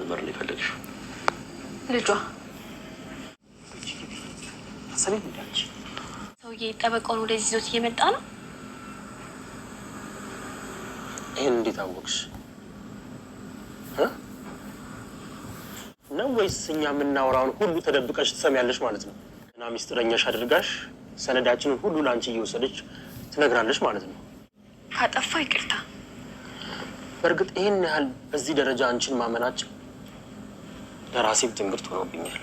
መመርመር ነው የፈለግሽው? ልጇ ሰውዬ ጠበቃውን ወደዚህ ይዞት እየመጣ ነው። ይህን እንዴት አወቅሽ? ነው ወይስ እኛ የምናወራውን ሁሉ ተደብቀሽ ትሰሚያለሽ ማለት ነው? እና ሚስጥረኛሽ አድርጋሽ ሰነዳችንን ሁሉ ለአንቺ እየወሰደች ትነግራለሽ ማለት ነው? ካጠፋ ይቅርታ። በእርግጥ ይህን ያህል በዚህ ደረጃ አንቺን ማመናችን ለራሴም ትምህርት ሆኖብኛል።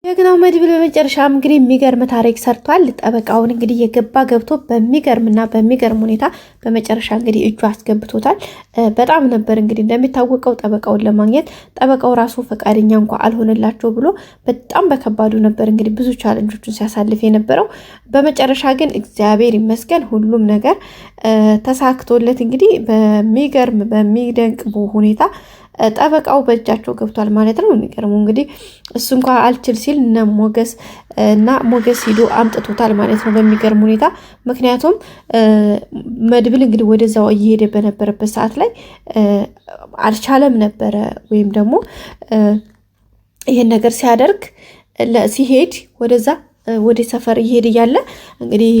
የግናው መድብል በመጨረሻም እንግዲህ የሚገርም ታሪክ ሰርቷል። ጠበቃውን እንግዲህ የገባ ገብቶ በሚገርም ሁኔታ በመጨረሻ እንግዲህ እጁ አስገብቶታል። በጣም ነበር እንግዲህ እንደሚታወቀው ጠበቃውን ለማግኘት ጠበቃው ራሱ ፈቃደኛ እንኳን አልሆነላቸው ብሎ በጣም በከባዱ ነበር እንግዲህ ብዙ ቻሌንጆችን ሲያሳልፍ የነበረው። በመጨረሻ ግን እግዚአብሔር ይመስገን ሁሉም ነገር ተሳክቶለት እንግዲህ በሚደንቅ ሁኔታ ጠበቃው በእጃቸው ገብቷል ማለት ነው። የሚገርመው እንግዲህ እሱ እንኳን አልችል ሲል ሞገስ ሂዶ አምጥቶታል ማለት ነው በሚገርም ሁኔታ። ምክንያቱም መድብል እንግዲህ ወደዛው እየሄደ በነበረበት ሰዓት ላይ አልቻለም ነበረ፣ ወይም ደግሞ ይሄን ነገር ሲሄድ ወደ ሰፈር እየሄደ እያለ እንግዲህ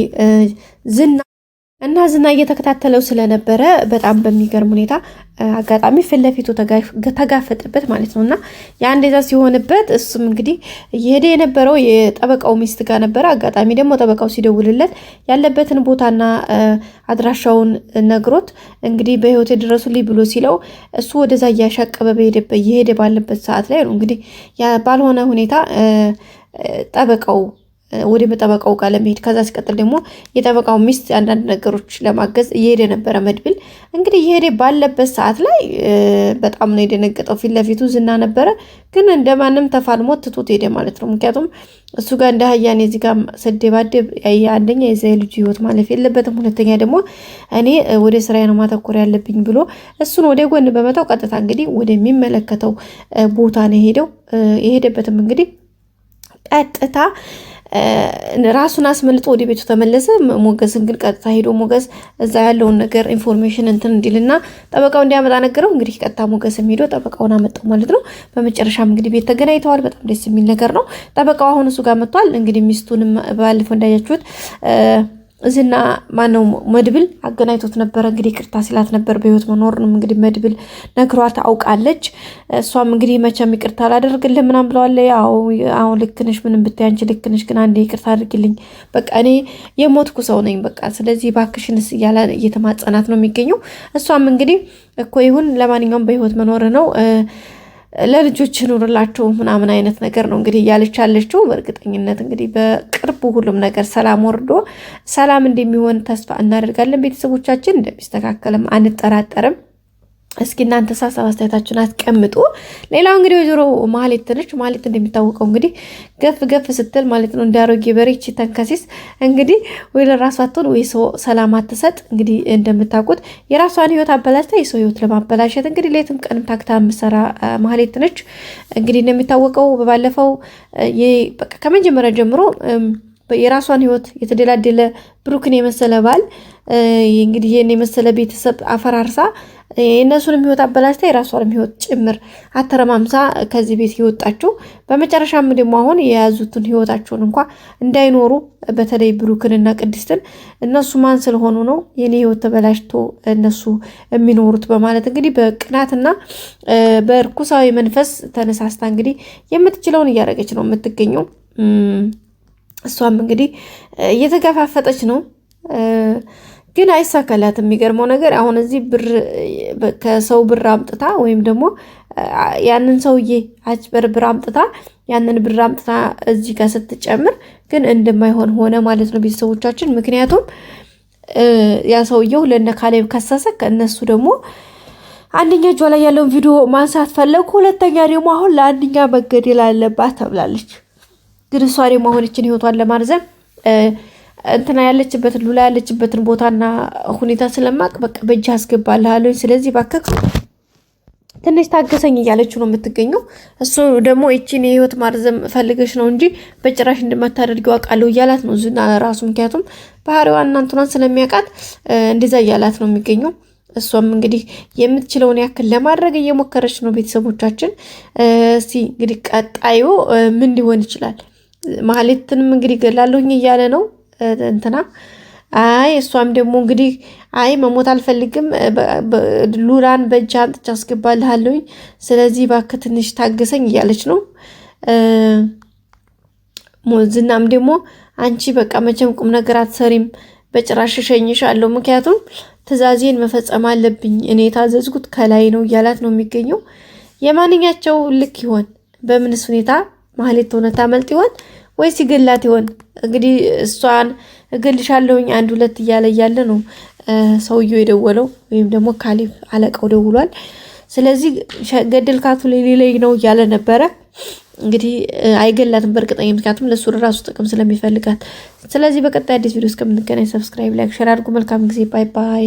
ዝና እየተከታተለው ስለነበረ በጣም በሚገርም ሁኔታ አጋጣሚ ፊት ለፊቱ ተጋፈጠበት ማለት ነው። እና ያ እንደዛ ሲሆንበት እሱም እንግዲህ እየሄደ የነበረው የጠበቃው ሚስት ጋር ነበረ። አጋጣሚ ደግሞ ጠበቃው ሲደውልለት ያለበትን ቦታና አድራሻውን ነግሮት እንግዲህ በህይወት የደረሱልኝ ብሎ ሲለው እሱ ወደዛ እያሻቀበ እየሄደ ባለበት ሰዓት ላይ ነው እንግዲህ ባልሆነ ሁኔታ ወደ ጠበቃው ጋር ለመሄድ ከዛ ሲቀጥል ደግሞ የጠበቃው ሚስት አንዳንድ ነገሮች ለማገዝ እየሄደ ነበረ። መድብል እንግዲህ እየሄደ ባለበት ሰዓት ላይ በጣም ነው የደነገጠው። ፊት ለፊቱ ዝና ነበረ፣ ግን እንደማንም ተፋልሞ ትቶት ሄደ ማለት ነው። ምክንያቱም እሱ ጋር እንደ ሀያኔ እዚህ ጋር ሰደባደብ አንደኛ የዛ ልጅ ህይወት ማለፍ የለበትም፣ ሁለተኛ ደግሞ እኔ ወደ ስራዬ ነው ማተኮር ያለብኝ ብሎ እሱን ወደ ጎን በመተው ቀጥታ እንግዲህ ወደሚመለከተው ቦታ ነው የሄደው። የሄደበትም እንግዲህ ቀጥታ ራሱን አስመልጦ ወደ ቤቱ ተመለሰ። ሞገስን ግን ቀጥታ ሄዶ ሞገስ እዛ ያለውን ነገር ኢንፎርሜሽን እንዲልና ጠበቃው እንዲያመጣ ነገረው። እንግዲህ ቀጥታ ሞገስም ሄዶ ጠበቃውን አመጣው ማለት ነው። በመጨረሻም እንግዲህ ቤት ተገናኝተዋል። በጣም ደስ የሚል ነገር ነው። ጠበቃው አሁን እሱ ጋር መጥቷል። እንግዲህ ሚስቱንም ባለፈው እንዳያችሁት ዝና ማነው መድብል አገናኝቶት ነበረ። እንግዲህ ይቅርታ ሲላት ነበር በህይወት መኖርንም እንግዲህ መድብል ነግሯት አውቃለች። እሷም እንግዲህ መቼም ይቅርታ አላደርግልህ ምናምን ብለዋለች። አሁን ልክ ነሽ፣ ምንም ብታይ አንቺ ልክ ነሽ፣ ግን አንዴ ይቅርታ አድርግልኝ፣ በቃ እኔ የሞትኩ ሰው ነኝ፣ በቃ ስለዚህ እባክሽንስ እያለ እየተማጸናት ነው የሚገኘው። እሷም እንግዲህ እኮ ይሁን ለማንኛውም በህይወት መኖር ነው ለልጆች ኑርላቸው ምናምን አይነት ነገር ነው እንግዲህ እያለች ያለችው። በእርግጠኝነት እንግዲህ በቅርቡ ሁሉም ነገር ሰላም ወርዶ ሰላም እንደሚሆን ተስፋ እናደርጋለን። ቤተሰቦቻችን እንደሚስተካከልም አንጠራጠርም። እስኪ እናንተ ሀሳብ አስተያየታችሁን አስቀምጡ። ሌላው እንግዲህ ወይዘሮ ማህሌት ነች። ማህሌት እንደሚታወቀው እንግዲህ ገፍ ስትል ማለት ነው እንዳሮጌ በሬች ተንከሲስ እንግዲህ ወይ ለራሷ አትሆን ወይ ሰው ሰላም አትሰጥ። እንግዲህ እንደምታውቁት የራሷን ህይወት አበላሽታ የሰው ህይወት ለማበላሸት እንግዲህ ሌትም ቀንም ታክታ የምትሰራ ማህሌት ነች። እንግዲህ እንደሚታወቀው ባለፈው ከመጀመሪያ ጀምሮ የራሷን ህይወት የተደላደለ ብሩክን የመሰለ ባል እንግዲህ ይሄን የመሰለ ቤተሰብ አፈራርሳ የእነሱንም ህይወት አበላሽታ የራሷንም ህይወት ጭምር አተረማምሳ ከዚህ ቤት የወጣችው በመጨረሻም ደግሞ አሁን የያዙትን ህይወታቸውን እንኳን እንዳይኖሩ በተለይ ብሩክንና ቅድስትን እነሱ ማን ስለሆኑ ነው የኔ ህይወት ተበላሽቶ እነሱ የሚኖሩት በማለት እንግዲህ በቅናትና በርኩሳዊ መንፈስ ተነሳስታ እንግዲህ የምትችለውን እያደረገች ነው የምትገኘው። እሷም እንግዲህ እየተገፋፈጠች ነው፣ ግን አይሳካላትም። የሚገርመው ነገር አሁን እዚህ ከሰው ብር አምጥታ ወይም ደግሞ ያንን ሰውዬ አጭበርብር አምጥታ ያንን ብር አምጥታ እዚህ ጋር ስትጨምር ግን እንደማይሆን ሆነ ማለት ነው ቤተሰቦቻችን። ምክንያቱም ያ ሰውየው ለነ ካሌብ ከሰሰ። ከእነሱ ደግሞ አንደኛ እጇ ላይ ያለውን ቪዲዮ ማንሳት ፈለጉ፣ ሁለተኛ ደግሞ አሁን ለአንደኛ መገደል አለባት ተብላለች። ግን እሷ ደግሞ አሁን እችን ህይወቷን ለማርዘም እንትና ያለችበትን ሉላ ያለችበትን ቦታና ሁኔታ ስለማቅ በቃ በእጅ አስገባልሃለሁ፣ ስለዚህ ባከክ ትንሽ ታገሰኝ እያለችው ነው የምትገኘው። እሱ ደግሞ እቺን የህይወት ማርዘም ፈልገሽ ነው እንጂ በጭራሽ እንደማታደርጊው አውቃለሁ እያላት ነው ዝና ራሱ። ምክንያቱም ባህሪዋን እናንተናን ስለሚያውቃት እንደዛ እያላት ነው የሚገኘው። እሷም እንግዲህ የምትችለውን ያክል ለማድረግ እየሞከረች ነው። ቤተሰቦቻችን እስቲ እንግዲህ ቀጣዩ ምን ሊሆን ይችላል? ማህሌትንም እንግዲህ ገላለሁኝ እያለ ነው እንትና። አይ እሷም ደግሞ እንግዲህ አይ መሞት አልፈልግም፣ ሉላን በእጅ አንጥቻ አስገባልሃለሁኝ፣ ስለዚህ እባክህ ትንሽ ታገሰኝ እያለች ነው። ዝናም ደግሞ አንቺ በቃ መቼም ቁም ነገር አትሰሪም፣ በጭራሽ እሸኝሻለሁ፣ ምክንያቱም ትዕዛዜን መፈጸም አለብኝ፣ እኔ የታዘዝኩት ከላይ ነው እያላት ነው የሚገኘው። የማንኛቸው ልክ ይሆን? በምንስ ሁኔታ ማህሌት ሆነ ታመልጥ ይሆን ወይስ ይገላት ይሆን? እንግዲህ እሷን እገልሻለሁኝ 1 2 እያለ ነው ሰውየው የደወለው፣ ወይም ደግሞ ካሌብ አለቃው ደውሏል። ስለዚህ ገደልካቱ ሌላይ ነው እያለ ነበረ። እንግዲህ አይገላትም በእርግጠኛ፣ ምክንያቱም ለሱ ራሱ ጥቅም ስለሚፈልጋት። ስለዚህ በቀጣይ አዲስ ቪዲዮ እስከምንገናኝ ሰብስክራይብ፣ ላይክ፣ ሼር አድርጉ። መልካም ጊዜ። ባይ ባይ።